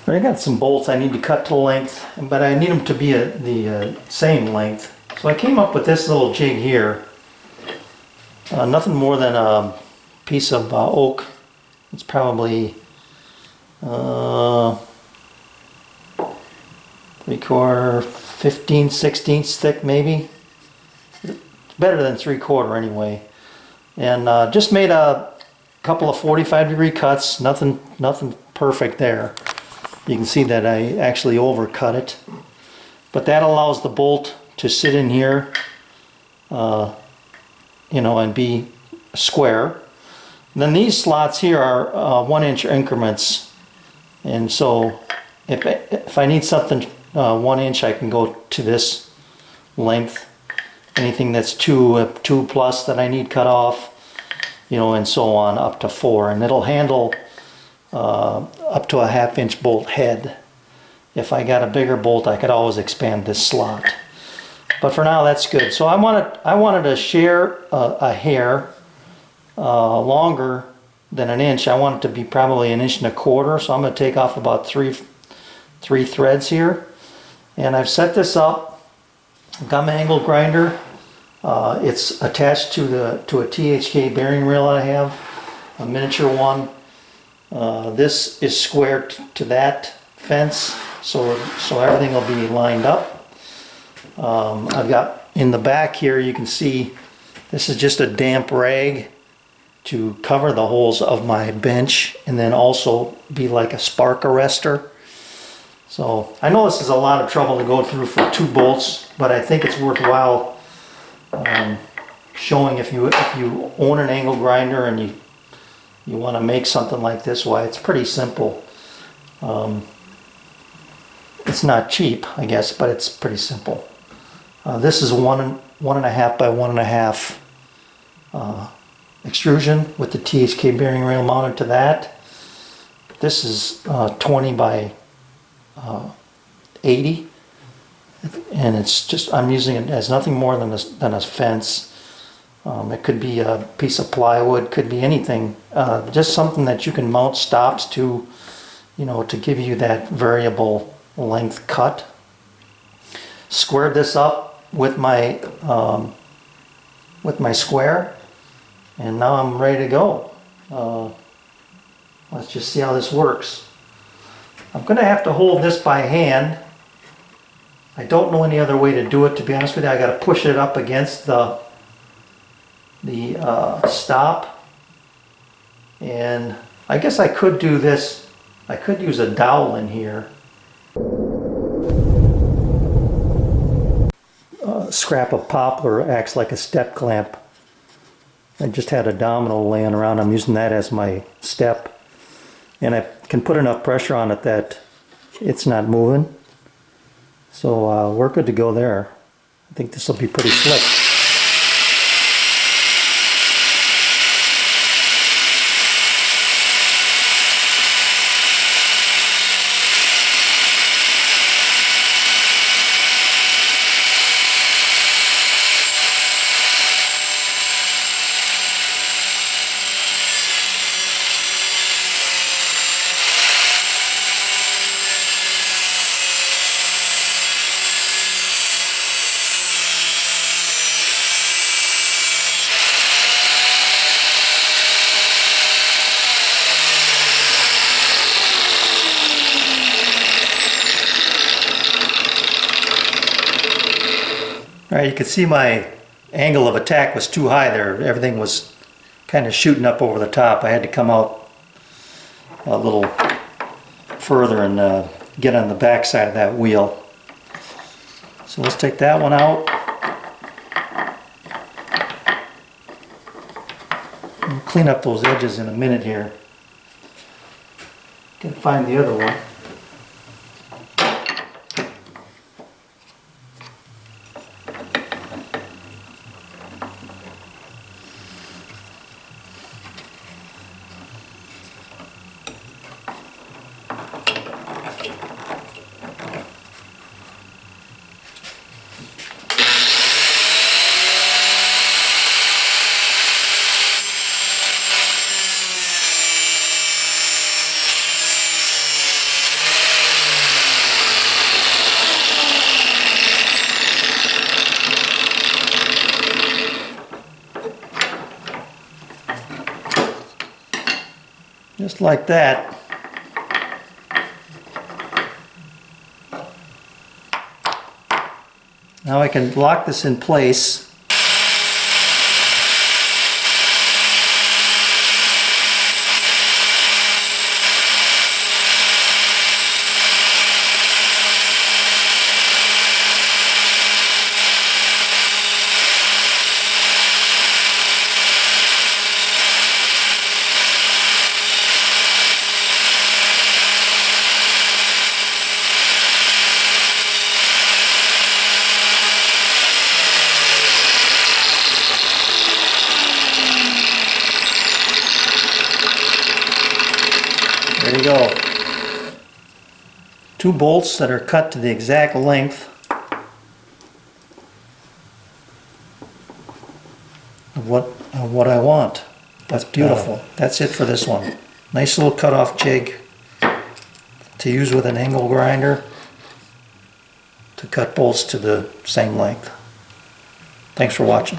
I got some bolts I need to cut to length, but I need them to be the same length. So I came up with this little jig here. Nothing more than a piece of oak. It's probably 3/4, 15, 16ths thick maybe. It's better than 3/4 anyway. And just made a couple of 45-degree cuts. Nothing perfect there. You can see that I actually overcut it. But that allows the bolt to sit in here, you know, and be square. And then these slots here are 1-inch increments. And so if I need something 1 inch, I can go to this length. Anything that's 2 plus that I need cut off, you know, and so on up to 4. And it'll handle up to a 1/2 inch bolt head. If I got a bigger bolt, I could always expand this slot. But for now, that's good. So I wanted to share a hair longer than 1 inch. I want it to be probably 1.25 inches. So I'm going to take off about three threads here. And I've set this up. I've got my angle grinder. It's attached to a THK bearing reel that I have, a miniature one. This is squared to that fence, so everything will be lined up. I've got in the back here, you can see this is just a damp rag to cover the holes of my bench, and then also be like a spark arrestor. So I know this is a lot of trouble to go through for 2 bolts, but I think it's worthwhile showing if you own an angle grinder and you want to make something like this, why it's pretty simple. It's not cheap, I guess, but it's pretty simple. This is 1.5 by 1.5 extrusion with the THK bearing rail mounted to that. This is 20 by 80, and it's just, I'm using it as nothing more than a fence. It could be a piece of plywood, could be anything, just something that you can mount stops to, you know, to give you that variable length cut. Squared this up with my square, and now I'm ready to go. Let's just see how this works. I'm going to have to hold this by hand. I don't know any other way to do it, to be honest with you. I got to push it up against the stop, and I guess I could do this. I could use a dowel in here. A scrap of poplar acts like a step clamp. I just had a domino laying around. I'm using that as my step, and I can put enough pressure on it that it's not moving. So we're good to go there. I think this will be pretty slick. Alright, you can see my angle of attack was too high there. Everything was kind of shooting up over the top. I had to come out a little further and get on the back side of that wheel. So let's take that one out. We'll clean up those edges in a minute here. Can find the other one. Just like that. Now I can lock this in place. There you go. 2 bolts that are cut to the exact length of what I want. That's beautiful. That's it for this one. Nice little cutoff jig to use with an angle grinder to cut bolts to the same length. Thanks for watching.